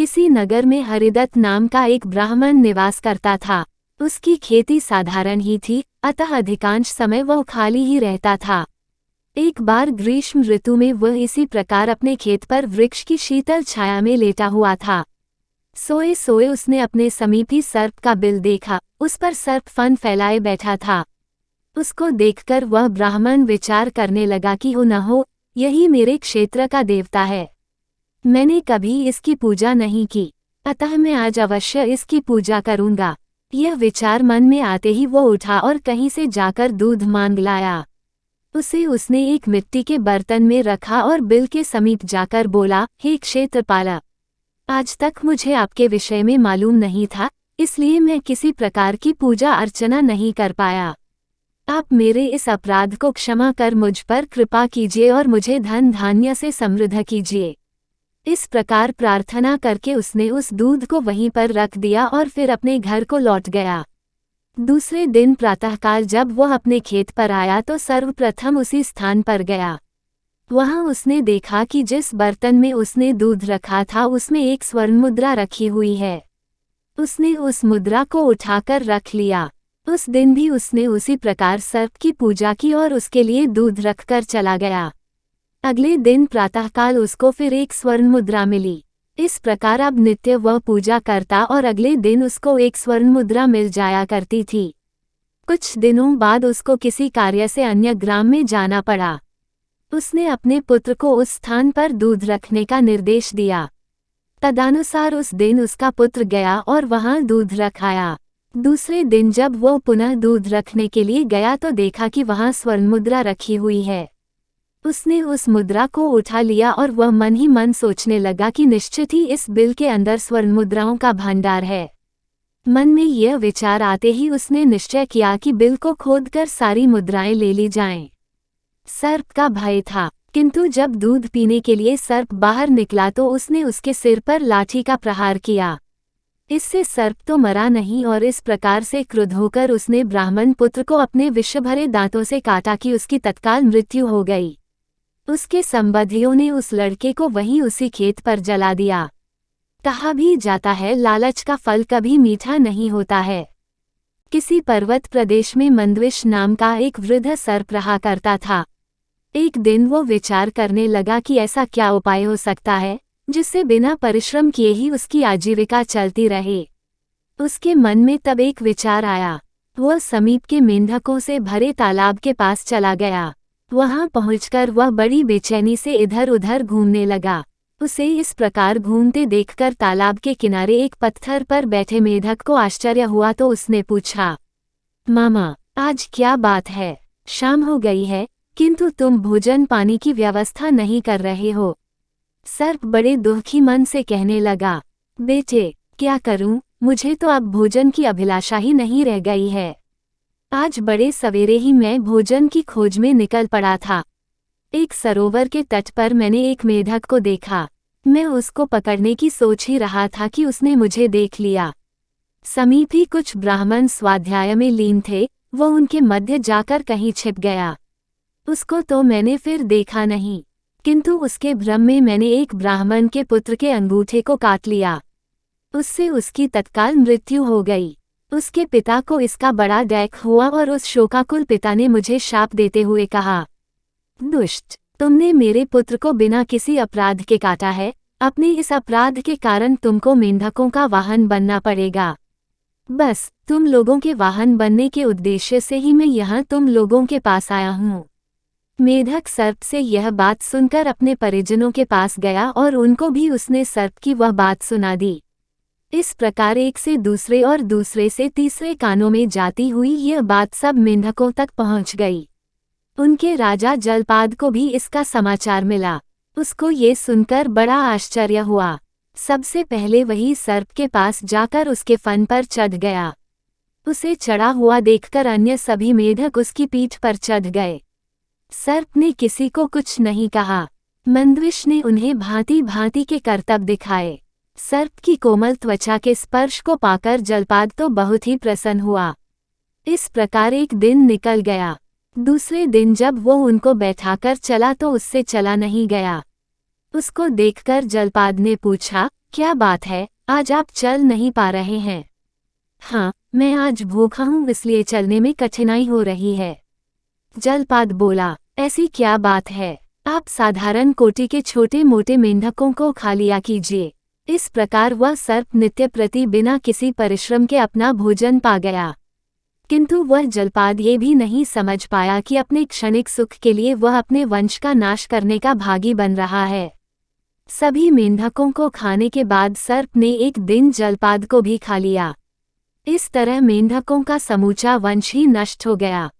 किसी नगर में हरिदत्त नाम का एक ब्राह्मण निवास करता था। उसकी खेती साधारण ही थी, अतः अधिकांश समय वह खाली ही रहता था। एक बार ग्रीष्म ऋतु में वह इसी प्रकार अपने खेत पर वृक्ष की शीतल छाया में लेटा हुआ था। सोए सोए उसने अपने समीप ही सर्प का बिल देखा। उस पर सर्प फन फैलाए बैठा था। उसको देखकर वह ब्राह्मण विचार करने लगा कि हो न हो यही मेरे क्षेत्र का देवता है। मैंने कभी इसकी पूजा नहीं की, अतः मैं आज अवश्य इसकी पूजा करूंगा। यह विचार मन में आते ही वो उठा और कहीं से जाकर दूध मांग लाया। उसने एक मिट्टी के बर्तन में रखा और बिल के समीप जाकर बोला, हे क्षेत्रपालक, आज तक मुझे आपके विषय में मालूम नहीं था, इसलिए मैं किसी प्रकार की पूजा अर्चना नहीं कर पाया। आप मेरे इस अपराध को क्षमा कर मुझ पर कृपा कीजिए और मुझे धन धान्य से समृद्ध कीजिए। इस प्रकार प्रार्थना करके उसने उस दूध को वहीं पर रख दिया और फिर अपने घर को लौट गया। दूसरे दिन प्रातःकाल जब वह अपने खेत पर आया तो सर्वप्रथम उसी स्थान पर गया। वहां उसने देखा कि जिस बर्तन में उसने दूध रखा था उसमें एक स्वर्ण मुद्रा रखी हुई है। उसने उस मुद्रा को उठाकर रख लिया। उस दिन भी उसने उसी प्रकार सर्प की पूजा की और उसके लिए दूध रखकर चला गया। अगले दिन प्रातःकाल उसको फिर एक स्वर्ण मुद्रा मिली। इस प्रकार अब नित्य वह पूजा करता और अगले दिन उसको एक स्वर्ण मुद्रा मिल जाया करती थी। कुछ दिनों बाद उसको किसी कार्य से अन्य ग्राम में जाना पड़ा। उसने अपने पुत्र को उस स्थान पर दूध रखने का निर्देश दिया। तदनुसार उस दिन उसका पुत्र गया और वहां दूध रख आया। दूसरे दिन जब वो पुनः दूध रखने के लिए गया तो देखा कि वहां स्वर्ण मुद्रा रखी हुई है। उसने उस मुद्रा को उठा लिया और वह मन ही मन सोचने लगा कि निश्चित ही इस बिल के अंदर स्वर्ण मुद्राओं का भंडार है। मन में यह विचार आते ही उसने निश्चय किया कि बिल को खोदकर सारी मुद्राएं ले ली जाएं। सर्प का भय था, किंतु जब दूध पीने के लिए सर्प बाहर निकला तो उसने उसके सिर पर लाठी का प्रहार किया। इससे सर्प तो मरा नहीं और इस प्रकार से क्रुद्ध होकर उसने ब्राह्मण पुत्र को अपने विष भरे दांतों से काटा कि उसकी तत्काल मृत्यु हो गई। उसके संबंधियों ने उस लड़के को वहीं उसी खेत पर जला दिया। कहा भी जाता है, लालच का फल कभी मीठा नहीं होता है। किसी पर्वत प्रदेश में मंदविष नाम का एक वृद्ध सर्प रहा करता था। एक दिन वो विचार करने लगा कि ऐसा क्या उपाय हो सकता है जिससे बिना परिश्रम किए ही उसकी आजीविका चलती रहे। उसके मन में तब एक विचार आया। वह समीप के मेंढकों से भरे तालाब के पास चला गया। वहां पहुंचकर वह बड़ी बेचैनी से इधर उधर घूमने लगा। उसे इस प्रकार घूमते देखकर तालाब के किनारे एक पत्थर पर बैठे मेंढक को आश्चर्य हुआ तो उसने पूछा, मामा, आज क्या बात है? शाम हो गई है, किंतु तुम भोजन पानी की व्यवस्था नहीं कर रहे हो। सर्प बड़े दुखी मन से कहने लगा, बेटे, क्या करूं, मुझे तो अब भोजन की अभिलाषा ही नहीं रह गई है। आज बड़े सवेरे ही मैं भोजन की खोज में निकल पड़ा था। एक सरोवर के तट पर मैंने एक मेंढक को देखा। मैं उसको पकड़ने की सोच ही रहा था कि उसने मुझे देख लिया। समीप ही कुछ ब्राह्मण स्वाध्याय में लीन थे, वो उनके मध्य जाकर कहीं छिप गया। उसको तो मैंने फिर देखा नहीं, किंतु उसके भ्रम में मैंने एक ब्राह्मण के पुत्र के अंगूठे को काट लिया। उससे उसकी तत्काल मृत्यु हो गई। उसके पिता को इसका बड़ा डैक हुआ और उस शोकाकुल पिता ने मुझे शाप देते हुए कहा, दुष्ट, तुमने मेरे पुत्र को बिना किसी अपराध के काटा है। अपने इस अपराध के कारण तुमको मेंढकों का वाहन बनना पड़ेगा। बस तुम लोगों के वाहन बनने के उद्देश्य से ही मैं यहाँ तुम लोगों के पास आया हूँ। मेंढक सर्प से यह बात सुनकर अपने परिजनों के पास गया और उनको भी उसने सर्प की वह बात सुना दी। इस प्रकार एक से दूसरे और दूसरे से तीसरे कानों में जाती हुई यह बात सब मेंढकों तक पहुंच गई। उनके राजा जलपाद को भी इसका समाचार मिला। उसको ये सुनकर बड़ा आश्चर्य हुआ। सबसे पहले वही सर्प के पास जाकर उसके फन पर चढ़ गया। उसे चढ़ा हुआ देखकर अन्य सभी मेंढक उसकी पीठ पर चढ़ गए। सर्प ने किसी को कुछ नहीं कहा। मंदविष ने उन्हें भांति भांति के करतब दिखाए। सर्प की कोमल त्वचा के स्पर्श को पाकर जलपाद तो बहुत ही प्रसन्न हुआ। इस प्रकार एक दिन निकल गया। दूसरे दिन जब वो उनको बैठाकर चला तो उससे चला नहीं गया। उसको देखकर जलपाद ने पूछा, क्या बात है, आज आप चल नहीं पा रहे हैं? हाँ, मैं आज भूखा हूँ इसलिए चलने में कठिनाई हो रही है। जलपाद बोला, ऐसी क्या बात है? आप साधारण कोटि के छोटे मोटे मेंढकों को खा लिया कीजिए। इस प्रकार वह सर्प नित्य प्रति बिना किसी परिश्रम के अपना भोजन पा गया। किंतु वह जलपाद ये भी नहीं समझ पाया कि अपने क्षणिक सुख के लिए वह अपने वंश का नाश करने का भागी बन रहा है। सभी मेंढकों को खाने के बाद सर्प ने एक दिन जलपाद को भी खा लिया। इस तरह मेंढकों का समूचा वंश ही नष्ट हो गया।